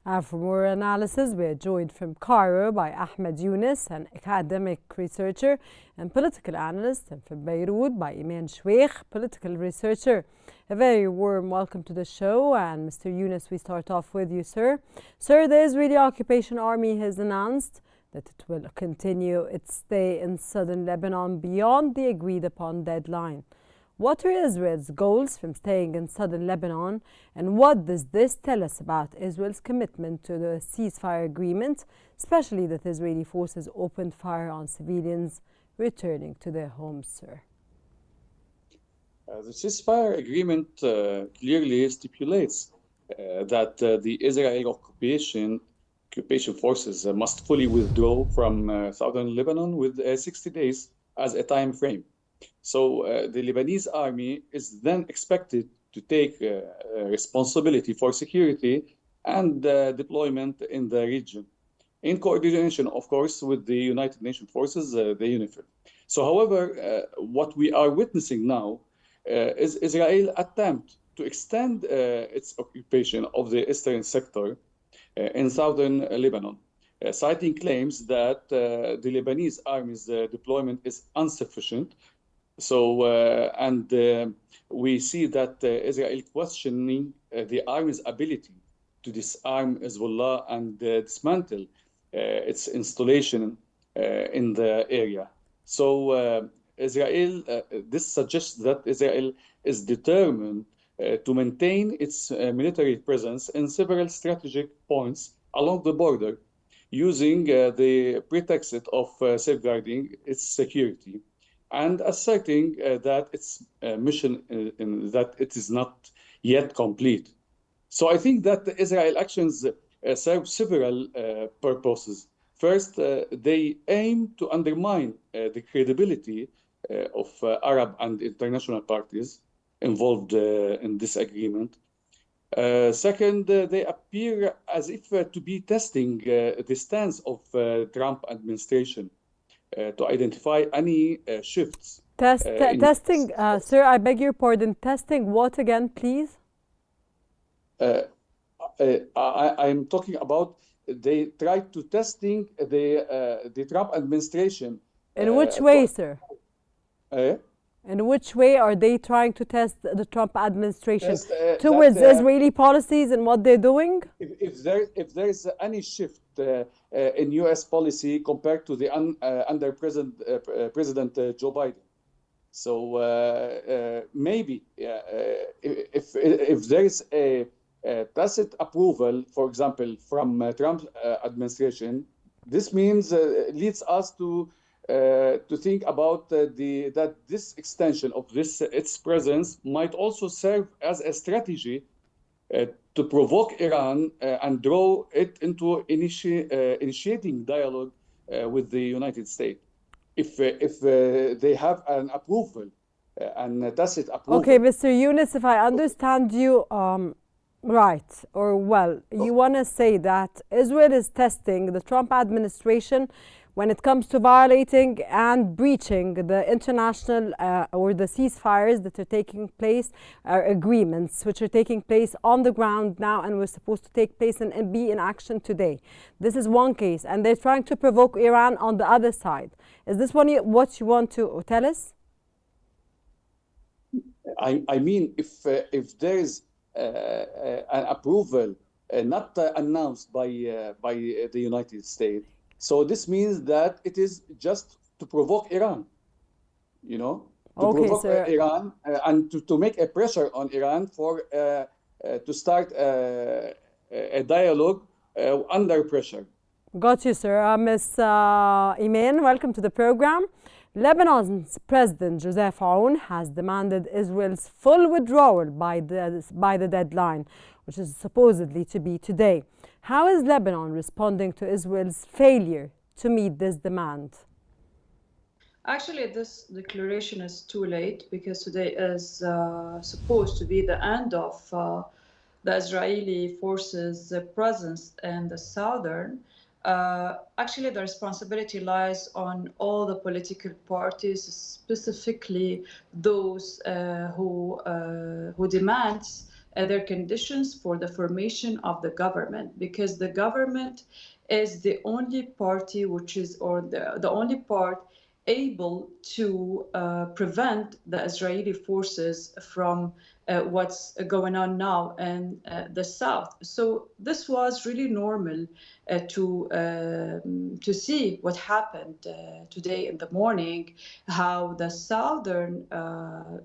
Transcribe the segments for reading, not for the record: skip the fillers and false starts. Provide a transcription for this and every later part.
For more analysis, we are joined from Cairo by Ahmed Yunus, an academic researcher and political analyst, and from Beirut by Iman Shweikh, political researcher. A very warm welcome to the show. And Mr. Yunus, we start off with you, sir. Sir, the Israeli occupation army has announced that it will continue its stay in southern Lebanon beyond the agreed upon deadline. What are Israel's goals from staying in southern Lebanon, and what does this tell us about Israel's commitment to the ceasefire agreement, especially that Israeli forces opened fire on civilians returning to their homes, sir? The ceasefire agreement clearly stipulates that the Israeli occupation forces must fully withdraw from southern Lebanon with 60 days as a time frame. So the Lebanese army is then expected to take responsibility for security and deployment in the region, in coordination, of course, with the United Nations forces, the UNIFIL. So, however, what we are witnessing now is Israel's attempt to extend its occupation of the eastern sector in southern Lebanon, citing claims that the Lebanese army's deployment is insufficient. So, we see that Israel questioning the army's ability to disarm Hezbollah and dismantle its installation in the area. So, this suggests that Israel is determined to maintain its military presence in several strategic points along the border, using the pretext of safeguarding its security, and asserting that its mission that it is not yet complete. So I think that the Israel actions serve several purposes. First, they aim to undermine the credibility of Arab and international parties involved in this agreement. Second, they appear as if to be testing the stance of Trump administration to identify any shifts. Testing, sir, I beg your pardon. Testing what again, please? I'm talking about they tried to testing the Trump administration. In which way, sir? In which way are they trying to test the Trump administration? Towards Israeli policies and what they're doing? If there is any shift in U.S. policy compared to the under President Joe Biden, so maybe if there is a tacit approval, for example, from Trump administration, this means leads us to think about that this extension of its presence might also serve as a strategy to provoke Iran and draw it into initiating dialogue with the United States. If they have an approval, and tacit approval. Okay, Mr. Yunus, if I understand you right, or well, you want to say that Israel is testing the Trump administration when it comes to violating and breaching the international or the ceasefires that are taking place, agreements which are taking place on the ground now and were supposed to take place and be in action today. This is one case, and they're trying to provoke Iran on the other side. Is this what you want to tell us? I mean, if there is an approval not announced by the United States, so this means that it is just to provoke Iran, to provoke Iran and to make a pressure on Iran for to start a dialogue under pressure. Got you, sir. Ms. Iman, welcome to the program. Lebanon's President Joseph Aoun has demanded Israel's full withdrawal by the deadline, which is supposedly to be today. How is Lebanon responding to Israel's failure to meet this demand? Actually, this declaration is too late because today is supposed to be the end of the Israeli forces' presence in the southern. Actually, the responsibility lies on all the political parties, specifically those who demand their conditions for the formation of the government, because the government is the only party which is, or the only part able to prevent the Israeli forces from what's going on now in the south. So this was really normal to see what happened today in the morning, how the southern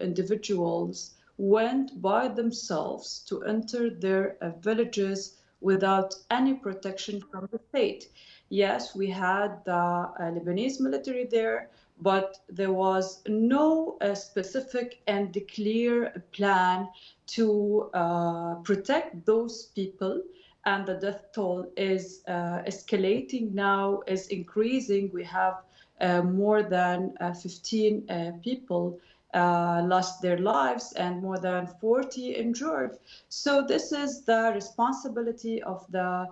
individuals went by themselves to enter their villages without any protection from the state. Yes, we had the Lebanese military there, but there was no specific and clear plan to protect those people. And the death toll is escalating now, is increasing. We have more than 15 people lost their lives and more than 40 injured. So this is the responsibility of the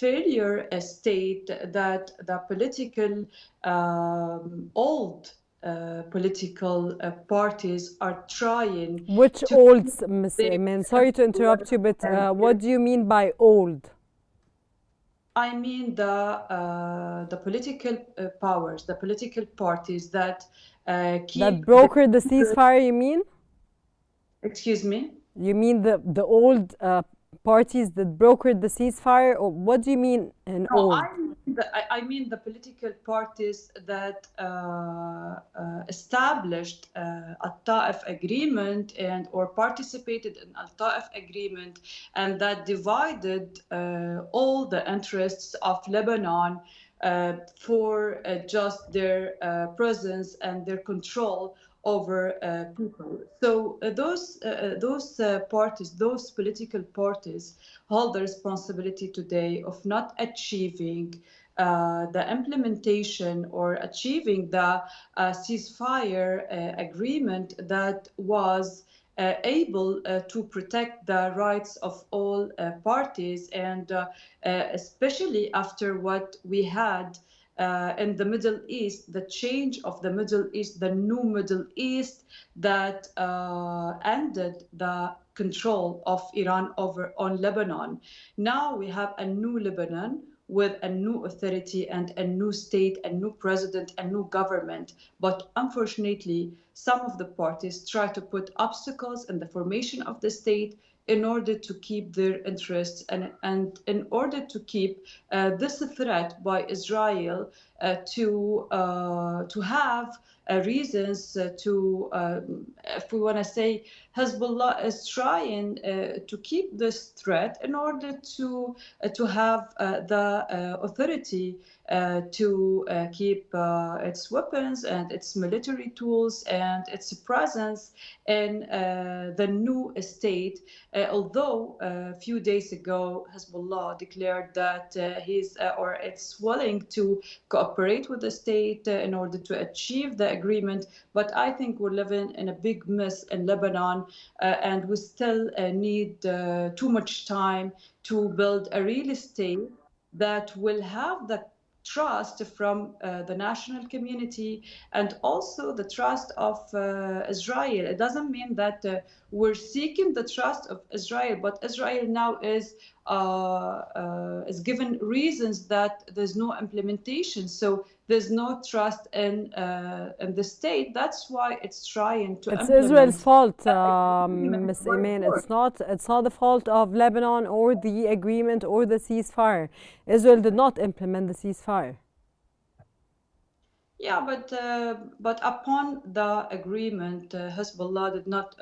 failure state that the political old political parties are trying. Which old, Ms. Iman? Sorry to interrupt you, but what do you mean by old? I mean the political powers, the political parties that keep that brokered the ceasefire, you mean? Excuse me? You mean the old parties that brokered the ceasefire, or what do you mean in old? I mean the political parties that established Al-Ta'if agreement and or participated in Al-Ta'if agreement, and that divided all the interests of Lebanon for just their presence and their control over people. So those parties, those political parties, hold the responsibility today of not achieving the implementation or achieving the ceasefire agreement that was able to protect the rights of all parties, and especially after what we had in the Middle East, the change of the Middle East, the new Middle East that ended the control of Iran on Lebanon. Now we have a new Lebanon with a new authority and a new state, a new president, a new government. But unfortunately, some of the parties try to put obstacles in the formation of the state in order to keep their interests and in order to keep this threat by Israel to have reasons to, if we want to say, Hezbollah is trying to keep this threat in order to have the authority to keep its weapons and its military tools and its presence in the new state. Although a few days ago, Hezbollah declared that it's willing to cooperate with the state in order to achieve the agreement. But I think we're living in a big mess in Lebanon, and we still need too much time to build a real state that will have the trust from the national community and also the trust of Israel. It doesn't mean that we're seeking the trust of Israel, but Israel now is given reasons that there's no implementation. So there's no trust in the state. That's why it's trying to. It's Israel's fault, Ms. Iman. It's not the fault of Lebanon or the agreement or the ceasefire. Israel did not implement the ceasefire. Yeah, but upon the agreement, Hezbollah did not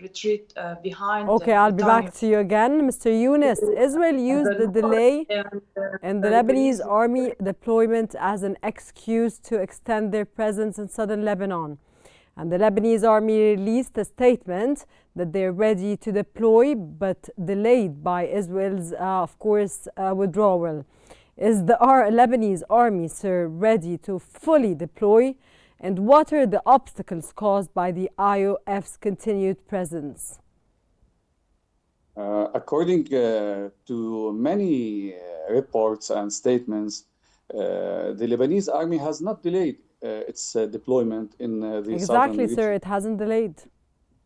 retreat behind. Okay, I'll be back to you again, Mr. Yunus. Israel used the delay in the Lebanese army deployment as an excuse to extend their presence in southern Lebanon. And the Lebanese army released a statement that they're ready to deploy, but delayed by Israel's, of course, withdrawal. Is the Lebanese army, sir, ready to fully deploy? And what are the obstacles caused by the IOF's continued presence? According to many reports and statements, the Lebanese army has not delayed its deployment in the southern region. Exactly, sir. It hasn't delayed.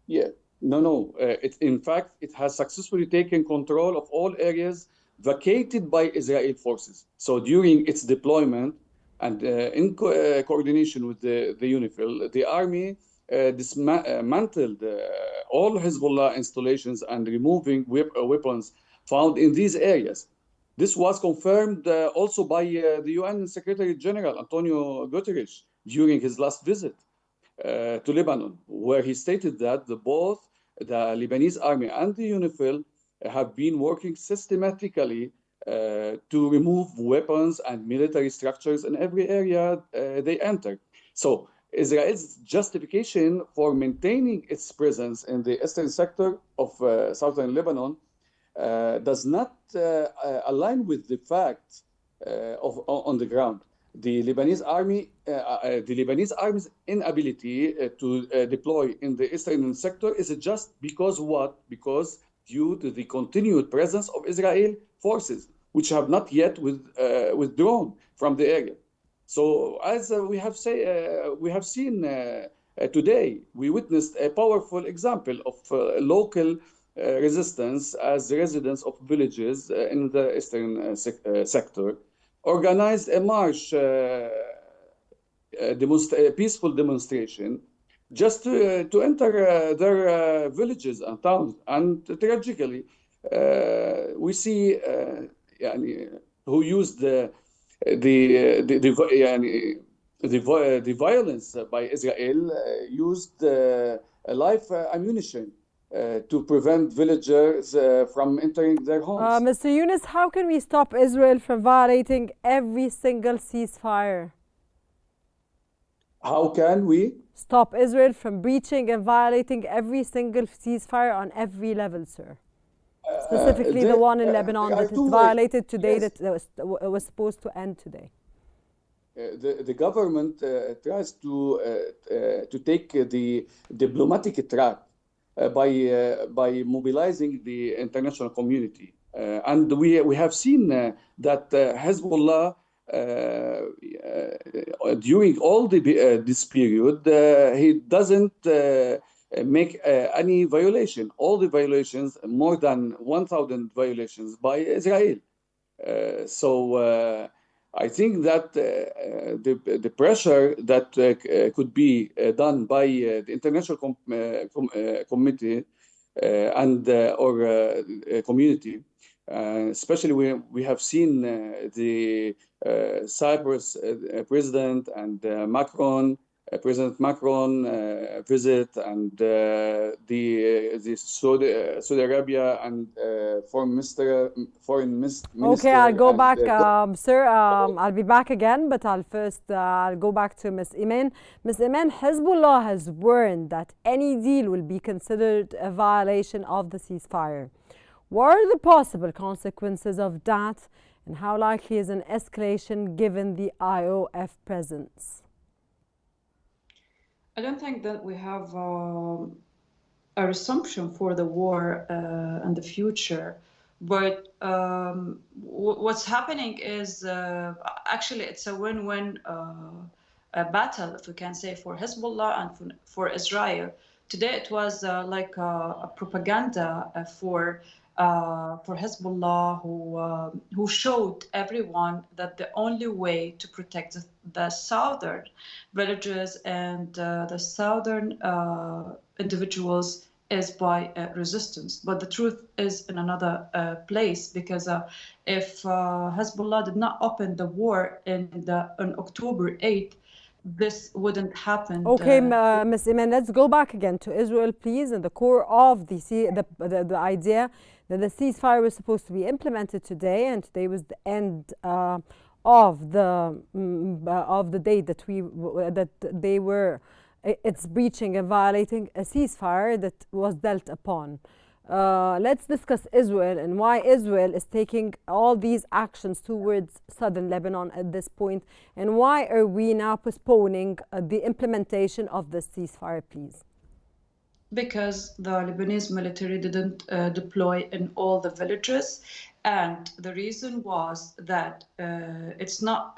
Yeah, No. In fact, it has successfully taken control of all areas vacated by Israeli forces. So during its deployment and in coordination with the UNIFIL, the army dismantled all Hezbollah installations and removing weapons found in these areas. This was confirmed also by the UN Secretary General Antonio Guterres during his last visit to Lebanon, where he stated that both the Lebanese army and the UNIFIL have been working systematically to remove weapons and military structures in every area they enter. So Israel's justification for maintaining its presence in the eastern sector of southern Lebanon does not align with the facts on the ground. The Lebanese army's inability to deploy in the eastern sector is just because what? Because due to the continued presence of Israel forces, which have not yet withdrawn from the area. So, as we have seen today, we witnessed a powerful example of local resistance as residents of villages in the eastern sector organized a march, a peaceful demonstration, just to enter their villages and towns. And tragically, we see who used the violence by Israel used live ammunition to prevent villagers from entering their homes. Mr. Yunus, how can we stop Israel from violating every single ceasefire? How can we stop Israel from breaching and violating every single ceasefire on every level, sir? Specifically the one in Lebanon that is violated today, yes, that was supposed to end today. The government tries to take the diplomatic track by mobilizing the international community. And we have seen that Hezbollah, during all this period, he doesn't make any violation. All the violations, more than 1,000 violations by Israel. So I think that the pressure that could be done by the international committee and or community, especially we have seen the Cyprus president and President Macron visit, and the Saudi Arabia and foreign minister. Okay, I'll go back, sir. I'll be back again, but I'll go back to Ms. Iman. Ms. Iman, Hezbollah has warned that any deal will be considered a violation of the ceasefire. What are the possible consequences of that, and how likely is an escalation given the IOF presence? I don't think that we have a resumption for the war in the future, but what's happening is actually it's a win-win battle, if we can say, for Hezbollah and for Israel. Today it was like a propaganda for Hezbollah, who showed everyone that the only way to protect the southern villages and the southern individuals is by resistance. But the truth is in another place, because if Hezbollah did not open the war on October 8th, this wouldn't happen. Okay, Ms. Iman, let's go back again to Israel, please, and the core of the idea that the ceasefire was supposed to be implemented today, and today was the end of the day that they were it's breaching and violating a ceasefire that was dealt upon. Let's discuss Israel and why Israel is taking all these actions towards southern Lebanon at this point, and why are we now postponing the implementation of the ceasefire, please? Because the Lebanese military didn't deploy in all the villages, and the reason was that it's not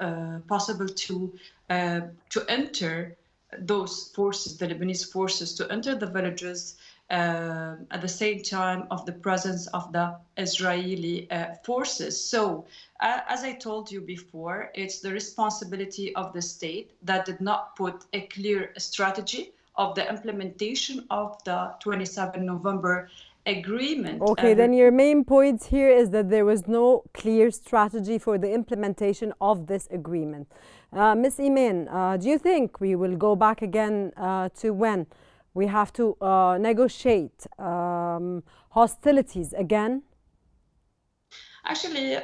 possible to enter those forces, the Lebanese forces, to enter the villages at the same time of the presence of the Israeli forces. So, as I told you before, it's the responsibility of the state that did not put a clear strategy of the implementation of the 27 November agreement. Okay, then your main point here is that there was no clear strategy for the implementation of this agreement. Ms. Iman, do you think we will go back again to when we have to negotiate hostilities again? Actually,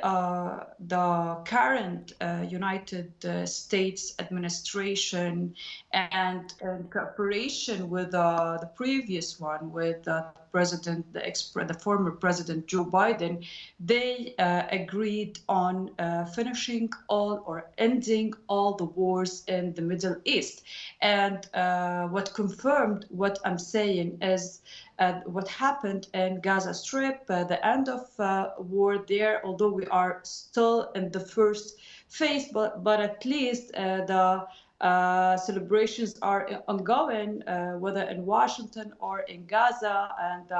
the current United States administration and in cooperation with the previous one, with the former President Joe Biden, they agreed on finishing all or ending all the wars in the Middle East. And what confirmed what I'm saying is what happened in Gaza Strip, the end of war there, although we are still in the first phase, but at least the celebrations are ongoing, whether in Washington or in Gaza, and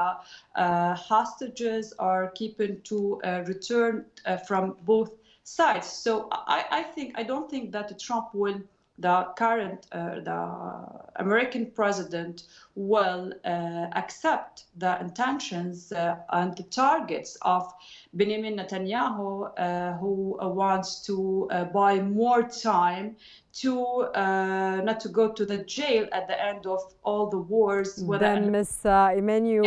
hostages are keeping to return from both sides. So I don't think that Trump will, the current the American president will accept the intentions and the targets of Benjamin Netanyahu, who wants to buy more time to not to go to the jail at the end of all the wars. Then, Ms. Iman, you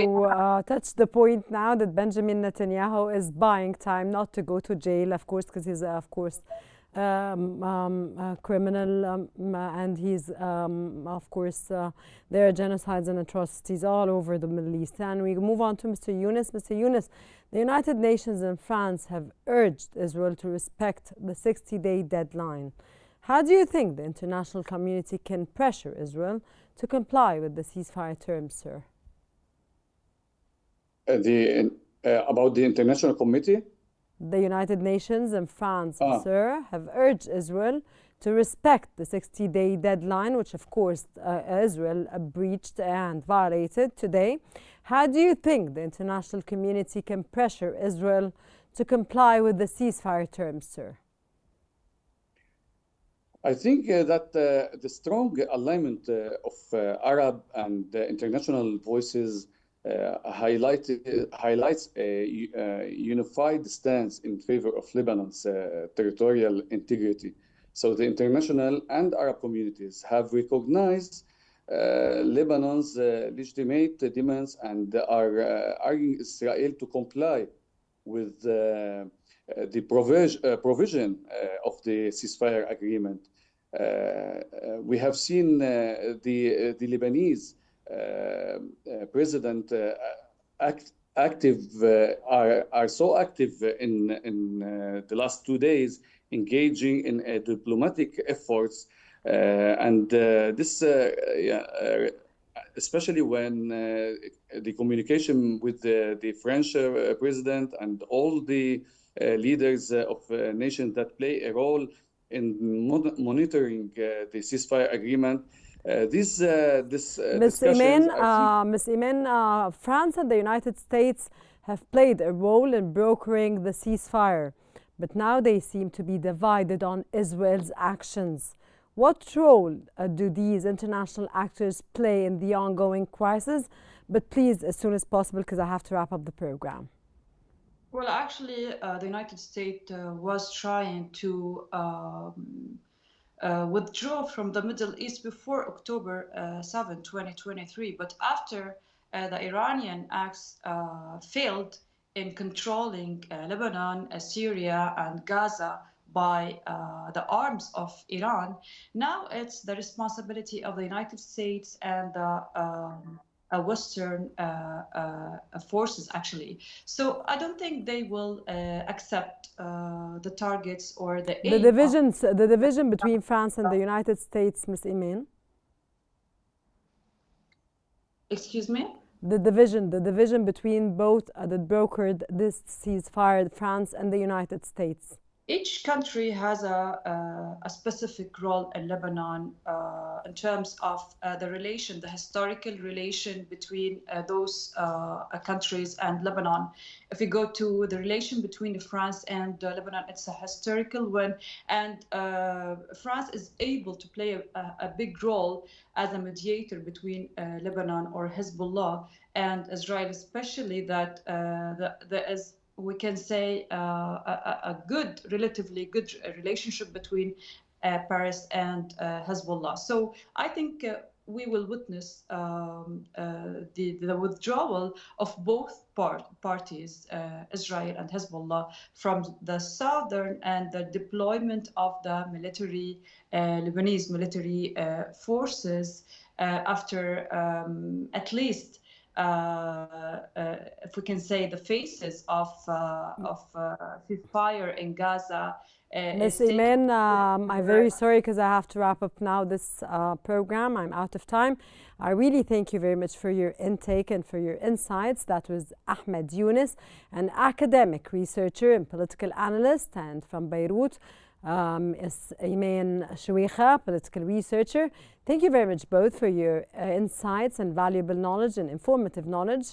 touched the point now that Benjamin Netanyahu is buying time not to go to jail, of course, because he's, of course, a criminal, and he's, of course, there are genocides and atrocities all over the Middle East. And we move on to Mr. Yunus. Mr. Yunus, the United Nations and France have urged Israel to respect the 60-day deadline. How do you think the international community can pressure Israel to comply with the ceasefire terms, sir? About the international committee? The United Nations and France, sir, have urged Israel to respect the 60-day deadline, which, of course, Israel breached and violated today. How do you think the international community can pressure Israel to comply with the ceasefire terms, sir? I think that the strong alignment of Arab and international voices highlights a unified stance in favor of Lebanon's territorial integrity. So the international and Arab communities have recognized Lebanon's legitimate demands and are urging Israel to comply with the provision of the ceasefire agreement. We have seen the Lebanese president are so active in the last 2 days, engaging in diplomatic efforts, and this especially when the communication with the French president and all the leaders of nations that play a role in monitoring the ceasefire agreement. Ms. Iman, France and the United States have played a role in brokering the ceasefire, but now they seem to be divided on Israel's actions. What role do these international actors play in the ongoing crisis? But please, as soon as possible, because I have to wrap up the program. Well, actually, the United States was trying to withdraw from the Middle East before October 7, 2023. But after the Iranian acts failed in controlling Lebanon, Syria, and Gaza by the arms of Iran, now it's the responsibility of the United States and the Western forces, actually. So I don't think they will accept the targets or the division between France and the United States, Ms. Iman. Excuse me? The division between both that brokered this ceasefire, France and the United States. each country has a specific role in Lebanon in terms of the relation, the historical relation between those countries and Lebanon. If we go to the relation between France and Lebanon, it's a historical one, and France is able to play a big role as a mediator between Lebanon or Hezbollah and Israel, especially that there is, we can say, a good, relatively good relationship between Paris and Hezbollah. So I think we will witness the withdrawal of both parties, Israel and Hezbollah, from the southern, and the deployment of the military, Lebanese military forces after at least if we can say, the phases of ceasefire in Gaza. Ms. Iman, I'm very sorry because I have to wrap up now this program. I'm out of time. I really thank you very much for your intake and for your insights. That was Ahmed Younes, an academic researcher and political analyst, and from Beirut is Iman Shweikha, political researcher. Thank you very much both for your insights and valuable knowledge and informative knowledge.